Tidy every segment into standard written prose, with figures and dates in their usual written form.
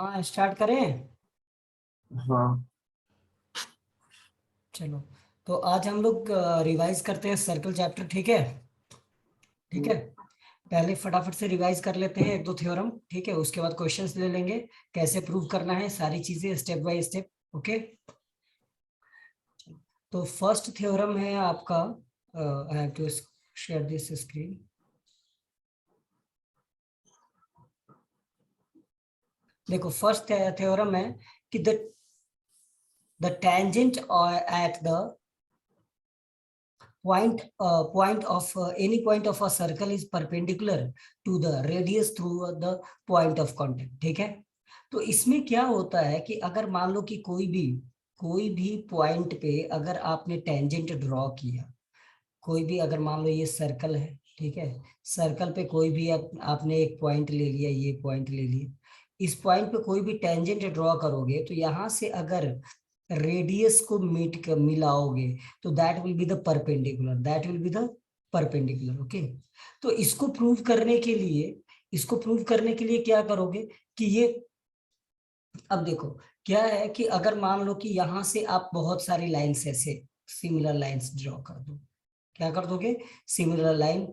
हाँ स्टार्ट करें। हाँ। चलो, तो आज हम लोग रिवाइज करते हैं सर्कल चैप्टर। ठीक है। ठीक है, पहले फटाफट से रिवाइज कर लेते हैं एक दो थ्योरम। ठीक है, उसके बाद क्वेश्चंस ले लेंगे, कैसे प्रूव करना है सारी चीजें स्टेप बाय स्टेप। ओके, तो फर्स्ट थ्योरम है आपका, I have to share this screen. देखो, फर्स्ट थ्योरम है कि the tangent at the point of any point of a circle is perpendicular to the radius through the point of contact। ठीक है, तो इसमें क्या होता है कि अगर मान लो कि कोई भी पॉइंट पे अगर आपने टेंजेंट ड्रॉ किया, कोई भी अगर मान लो ये सर्कल है, ठीक है, सर्कल पे कोई भी आपने एक पॉइंट ले लिया, ये पॉइंट ले लिया, इस पॉइंट पे कोई भी टेंजेंट ड्रॉ करोगे तो यहां से अगर रेडियस को मिलाओगे तो that will be the perpendicular. Okay, तो इसको प्रूव करने के लिए क्या करोगे कि ये, अब देखो क्या है कि अगर मान लो कि यहां से आप बहुत सारी लाइंस ऐसे सिमिलर लाइंस ड्रॉ कर दो, क्या कर दोगे, सिमिलर लाइन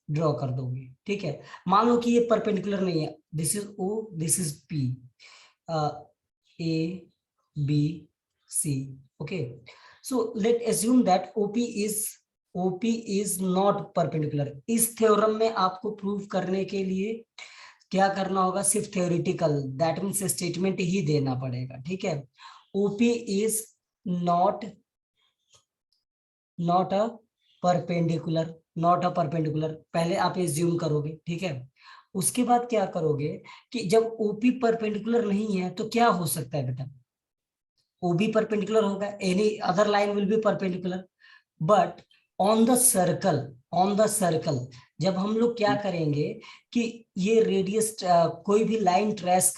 ड्रॉ कर दोगे। ठीक है, मान लो कि ये परपेंडिकुलर नहीं है, this is O, this is P, A B C. Okay, so let assume that OP is not perpendicular. इस थ्योरम में आपको प्रूव करने के लिए क्या करना होगा, सिर्फ थ्योरेटिकल, दैट मीन्स स्टेटमेंट ही देना पड़ेगा। ठीक है, OP is not not a perpendicular, not a perpendicular पहले आप एज्यूम करोगे। ठीक है, उसके बाद क्या करोगे कि जब ओपी परपेंडिकुलर नहीं है तो क्या हो सकता है बेटा, ओबी परपेंडिकुलर होगा, any other line will be perpendicular, but on the circle जब हम लोग क्या करेंगे कि ये रेडियस कोई भी लाइन ट्रेस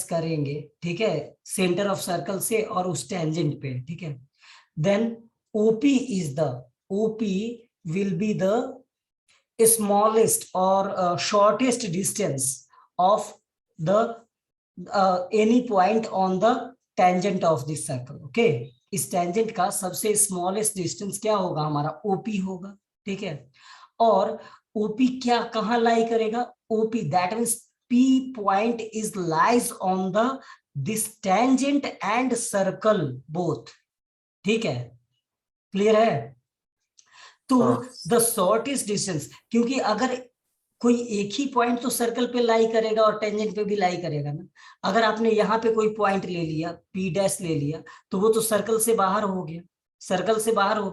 करेंगे, ठीक है, सेंटर ऑफ सर्कल से और उस टेंजेंट पे। ठीक है, then OP is the OP will be the smallest or shortest distance of the any point on the tangent of this circle। okay, इस टेंजेंट का सबसे स्मॉलेस्ट डिस्टेंस क्या होगा, हमारा ओपी होगा। ठीक है, और ओपी क्या कहाँ लाई करेगा, OP that means P point is lies on the this tangent and circle both. ठीक है, क्लियर है। तो हाँ। द शॉर्टेस्ट डिस्टेंस, क्योंकि अगर कोई एक ही पॉइंट तो सर्कल पे लाई करेगा और टेंजेंट पे भी लाई करेगा ना, अगर आपने यहाँ पे कोई पॉइंट ले लिया, पी डैश ले लिया, तो वो तो सर्कल से बाहर हो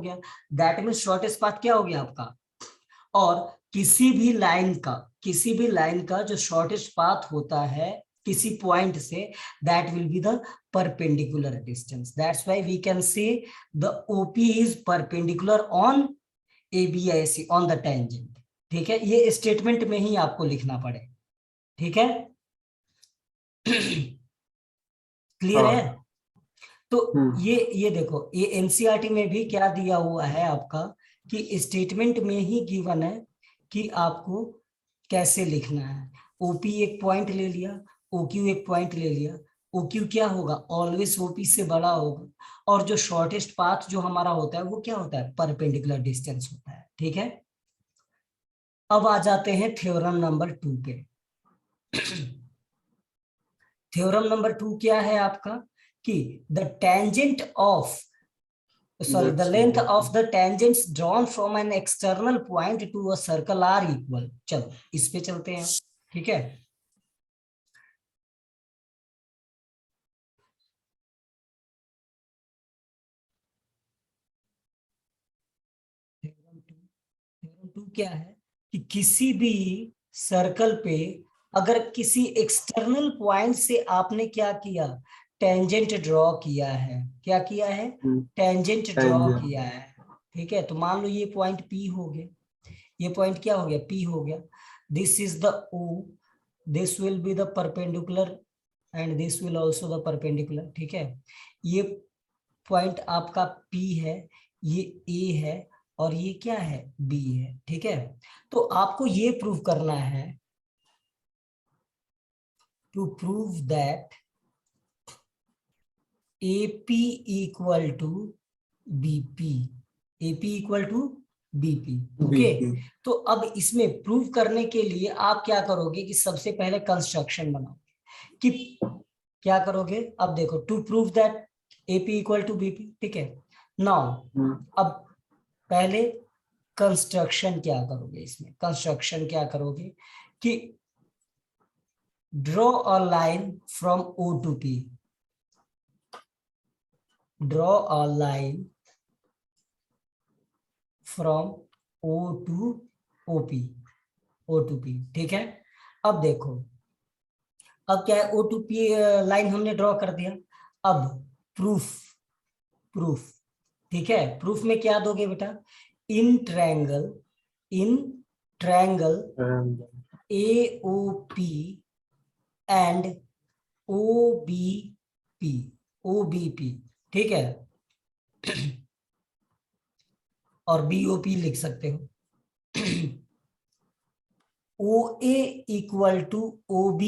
गया, दैट मीन्स शॉर्टेस्ट पाथ क्या हो गया आपका। और किसी भी लाइन का जो शॉर्टेस्ट पाथ होता है किसी पॉइंट से, that will be the perpendicular distance. That's why we can say the OP is perpendicular on ABIC on the tangent. ठीक है, ये स्टेटमेंट में ही आपको लिखना पड़े। ठीक है, क्लियर है। हाँ। तो ये देखो, ये एनसीईआरटी में भी क्या दिया हुआ है आपका कि स्टेटमेंट में ही गिवन है कि आपको कैसे लिखना है। ओपी एक पॉइंट ले लिया, ओक्यू एक पॉइंट ले लिया, ओक्यू क्या होगा, ऑलवेज ओपी से बड़ा होगा, और जो शॉर्टेस्ट पाथ जो हमारा होता है वो क्या होता है, परपेंडिकुलर डिस्टेंस होता है। ठीक है, अब आ जाते हैं थ्योरम नंबर 2 पे। थ्योरम नंबर 2 क्या है आपका कि the tangent of the length of the tangents drawn from an external point to a circle are equal। चलो इस पे चलते हैं। ठीक है, थ्योरम 2 क्या है कि किसी भी सर्कल पे अगर किसी एक्सटर्नल पॉइंट से आपने क्या किया, टेंजेंट ड्रॉ किया है, क्या किया है, टेंजेंट ड्रॉ टेंजेंट। किया है। ठीक है, तो मान लो ये पॉइंट पी हो गया, ये पॉइंट क्या हो गया, पी हो गया, this is the O, this will be the perpendicular and this will also the perpendicular. ठीक है, ये पॉइंट आपका पी है, ये ए है, और ये क्या है, बी है। ठीक है, तो आपको ये प्रूव करना है, to prove that AP equal to BP, AP equal to BP, okay. तो अब इसमें प्रूव करने के लिए आप क्या करोगे कि सबसे पहले कंस्ट्रक्शन बनाओगे कि क्या करोगे। अब देखो, to prove that AP equal to BP, ठीक है। नाउ अब पहले कंस्ट्रक्शन क्या करोगे, इसमें कंस्ट्रक्शन क्या करोगे कि draw a line from O to P, draw a line from O to OP, O to P, ठीक है। अब देखो, अब क्या है, O to P लाइन हमने ड्रॉ कर दिया। अब प्रूफ, प्रूफ, ठीक है। प्रूफ में क्या दोगे बेटा, in triangle AOP and OBP, ठीक है। और BOP लिख सकते हो। OA equal to OB,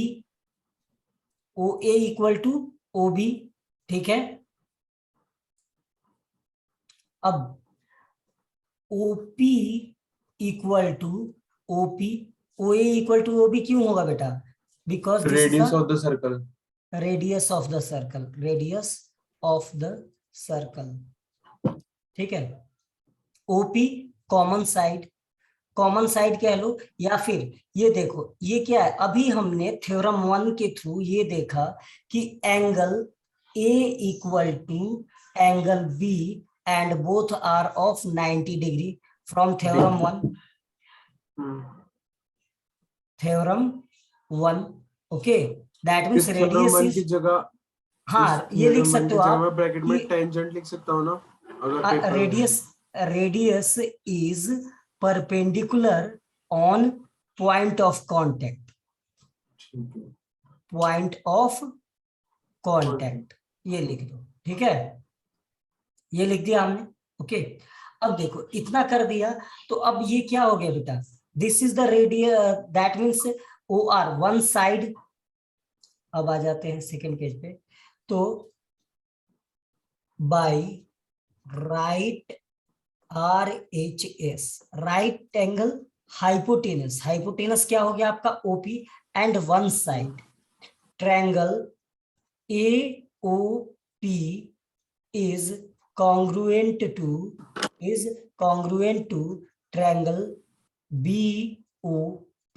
OA equal to OB, ठीक है। अब OP equal to OP, OA equal to OB क्यों होगा बेटा, because radius of the circle, radius of the circle, radius of the circle, ठीक है। OP common side, common side कह लो, या फिर ये देखो, ये क्या है, अभी हमने थ्योरम 1 के थ्रू ये देखा कि angle A equal to angle B and both are of 90 degree from theorem 1, theorem 1, okay. That means radius is, की जगह, हाँ ये लिख सकते हो आप ब्रैकेट में टेंजेंट लिख सकता हूँ ना, अगर radius is perpendicular on point of contact, point of contact, ये लिख दो, ठीक है। ये लिख दिया हमने, ओके। अब देखो, इतना कर दिया, तो अब ये क्या हो गया बेटा, this is the radius, that means OR one side. अब आ जाते हैं सेकेंड पेज पे, तो by right RHS, right angle hypotenuse, hypotenuse क्या हो गया आपका OP and one side triangle AOP is congruent to triangle BOP,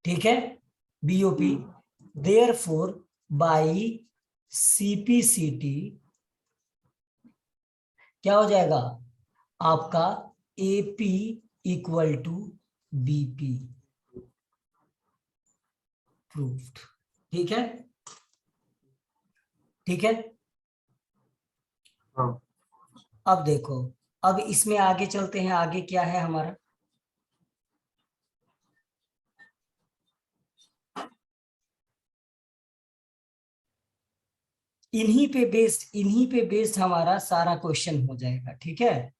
ठीक है, BOP। therefore by CPCT क्या हो जाएगा आपका, AP equal to BP, proved, ठीक है, ठीक है। हाँ। अब देखो, अब इसमें आगे चलते हैं, आगे क्या है हमारा, इन्हीं पे बेस्ड हमारा सारा क्वेश्चन हो जाएगा, ठीक है।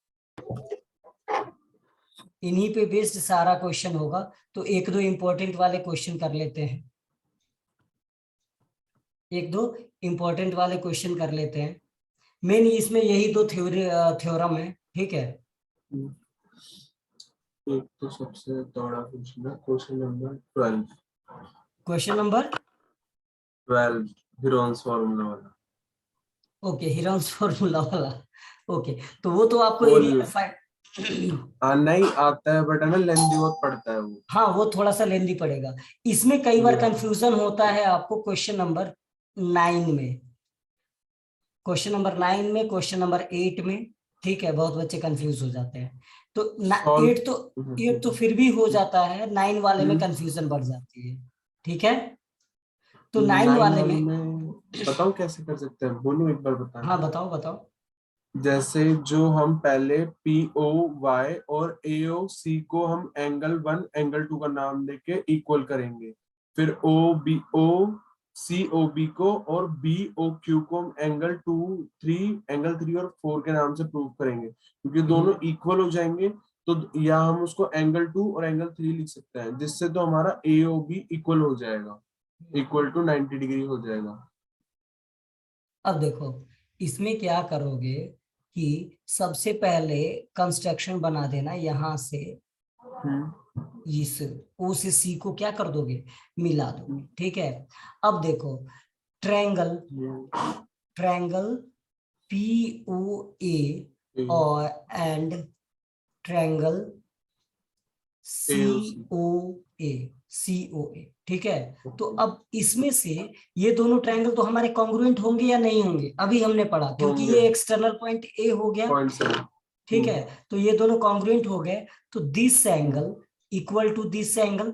इन्हीं पे बेस्ड सारा क्वेश्चन होगा, तो एक दो इंपॉर्टेंट वाले क्वेश्चन कर लेते हैं, एक दो इंपॉर्टेंट वाले क्वेश्चन कर लेते हैं। मेन इसमें यही दो थ्योरम है, ठीक है। एक तो सबसे बड़ा क्वेश्चन है, question number 12, question number 12 Heron's formula वाला। ओके, हीरोन्स फार्मूला वाला, ओके। तो वो तो आपको एरिया नहीं आता है, बट है ना, लेंथी बहुत पड़ता है वो। हाँ, वो थोड़ा सा लेंदी पड़ेगा। इसमें कई बार कंफ्यूजन होता है आपको क्वेश्चन नंबर 9 में, क्वेश्चन नंबर 9 में, क्वेश्चन नंबर 8 में, ठीक है। बहुत बच्चे कंफ्यूज हो जाते हैं, तो 8 तो फिर भी हो जाता है, 9 वाले में कंफ्यूजन बढ़ जाती है, ठीक है। तो 9 वाले में बताओ कैसे कर सकते हैं, बोलो एक बार बताना। हाँ बताओ बताओ। जैसे जो हम पहले POY और AOC को हम एंगल 1 एंगल 2 का नाम देके इक्वल करेंगे, फिर COB को और BOQ को हम एंगल 2 3 और 4 के नाम से प्रूव करेंगे, क्योंकि दोनों इक्वल हो जाएंगे। तो या हम उसको एंगल 2 और एंगल 3 लिख सकते हैं, जिससे तो हमारा AOB इक्वल हो जाएगा। इक्वल टू 90 डिग्री हो जाएगा। अब देखो इसमें क्या करोगे कि सबसे पहले कंस्ट्रक्शन बना देना, यहां से इस ओ से सी को क्या कर दोगे, मिला दोगे, ठीक है। अब देखो ट्रायंगल ट्रायंगल पी ओ ए और एंड ट्रायंगल सी ओ ए, ठीक है। तो अब इसमें से ये दोनों ट्रायंगल तो हमारे कॉन्ग्रुएंट होंगे या नहीं होंगे, अभी हमने पढ़ा, क्योंकि ये एक्सटर्नल पॉइंट ए हो गया, ठीक है। तो ये दोनों कॉन्ग्रुएंट हो गए, तो this angle equal to this angle,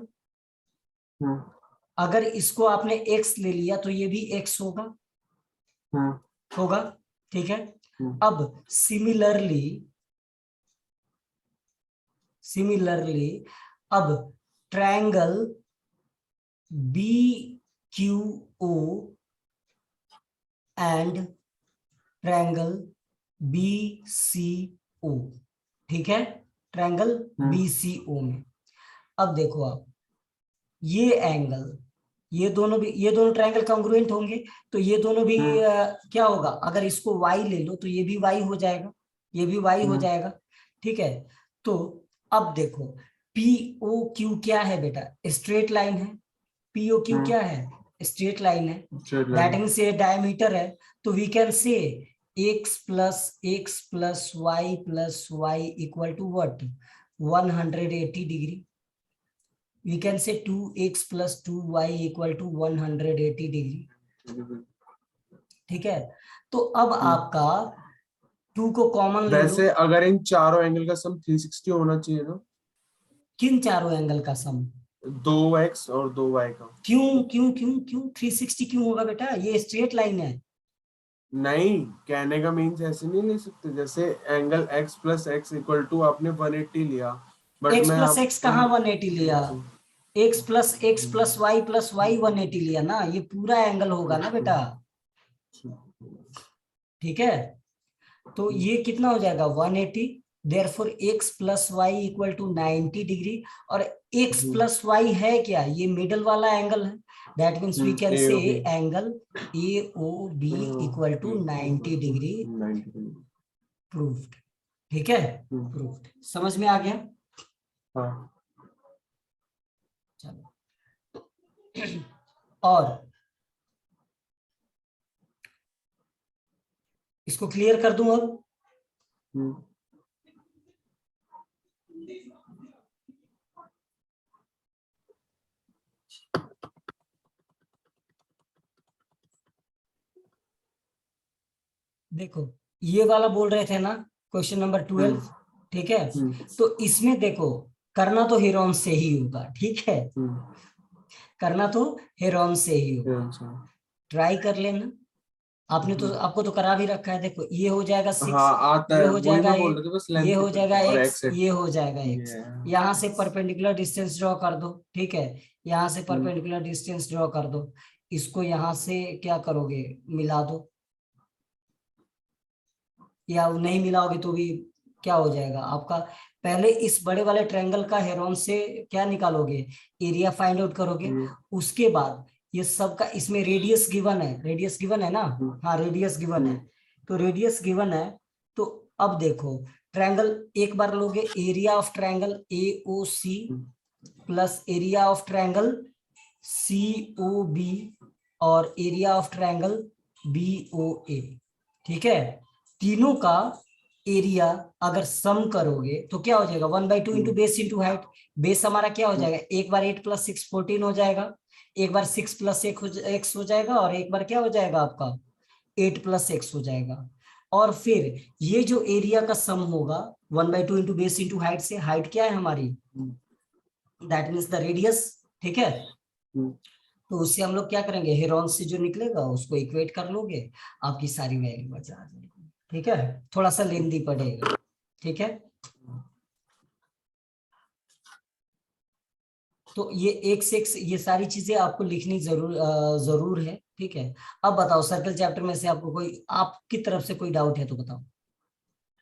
अगर इसको आपने x ले लिया तो ये भी x होगा, ठीक है। अब सिमिलरली अब triangle B Q O and triangle B C O, ठीक है, ट्रायंगल बी सी ओ में। अब देखो आप ये एंगल, ये दोनों ट्रायंगल कॉन्ग्रुएंट होंगे, तो ये दोनों भी क्या होगा, अगर इसको y ले लो तो ये भी y हो जाएगा, ये भी y हो जाएगा, ठीक है। तो अब देखो पीओ क्यू क्या है बेटा, स्ट्रेट लाइन है, पीओ क्यू क्या है, स्ट्रेट लाइन है, दैट मीन्स ये डायमीटर है, तो we can say x plus y equal to what, 180 डिग्री। we can say 2x plus 2y equal to 180 degree, ठीक है। तो अब आपका 2 को कॉमन ले लो। वैसे अगर इन चारों एंगल का सम 360 होना चाहिए ना, किन चारों एंगल का सम, 2x और 2y का। क्यों क्यों क्यों क्यों 360 क्यों होगा बेटा, ये स्ट्रेट लाइन है। नहीं, कहने का मीन्स ऐसे नहीं ले सकते, जैसे angle x plus x equal to आपने 180 लिया, बट x मैं प्लस एक्स कहाँ 180 लिया, x प्लस वाई 180 लिया ना, ये पूरा एंगल होगा ना बेटा, ठीक है। तो ये कितना हो जाएगा 180, therefore x plus y equal to 90 degree, और x प्लस वाई है क्या, ये मिडल वाला एंगल है, that means we can say angle AOB equal to 90 degree, proved, ठीक है, प्रूव्ड। समझ में आ गया, हाँ। चलो और इसको क्लियर कर दूं अब। देखो ये वाला बोल रहे थे ना, क्वेश्चन नंबर 12, ठीक है। तो इसमें देखो करना तो हेरोन से ही होगा, ठीक है, करना तो हेरोन से ही होगा, ट्राई कर लेना, आपने तो आपको तो करा भी रखा है। देखो ये हो जाएगा 6, हाँ, आता ये है, हो वही जाएगा मैं बोल 8, रहा था, बस ये लेंथ हो जाएगा और x, ये हो जाएगा x, यहाँ से परपेंडिकुलर डिस्टेंस ड्रॉ कर दो, ठीक है, यहाँ से परपेंडिकुलर डिस्टेंस ड्रॉ कर दो, इसको यहाँ से क्या करोगे, मिला दो, या नहीं मिलाओगे तो भी क्या हो जाएगा आपका, पहले इस बड़े वाले ट्रायंगल का हेरोन से क्या निकालोगे, एरिया फाइंड आउट करोगे, उसके बाद ये सब का, इसमें रेडियस गिवन है, रेडियस गिवन है ना, हाँ रेडियस गिवन है, तो रेडियस गिवन है, तो अब देखो ट्रायंगल एक बार लोगे, area of triangle AOC plus area of triangle COB और एरिया ऑफ ट्रायंगल BOA, ठीक है, तीनों का एरिया अगर सम करोगे तो क्या हो जाएगा, 1/2 into base into height, base हमारा क्या हो जाएगा, एक बार 8 प्लस 6 14 हो जाएगा, एक बार 6 प्लस x हो जाएगा, और एक बार क्या हो जाएगा आपका 8 प्लस x हो जाएगा, और फिर ये जो एरिया का सम होगा 1/2 इंटू बेस इंटू हाइट से, हाइट क्या है हमारी, दैट मीन्स द रेडियस, ठीक है। तो उससे हम लोग क्या करेंगे, हेरोन से जो निकलेगा उसको इक्वेट कर लोगे, आपकी सारी वैल्यू बचा जाएगी, ठीक है, थोड़ा सा लेंदी पड़ेगा, ठीक है। तो ये एक से एक ये सारी चीजें आपको लिखनी जरूर है, ठीक है। अब बताओ सर्कल चैप्टर में से आपको कोई, आपकी तरफ से कोई डाउट है तो बताओ।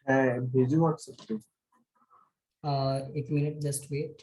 है, भेजो व्हाट्सएप पे। 1 मिनट जस्ट वेट।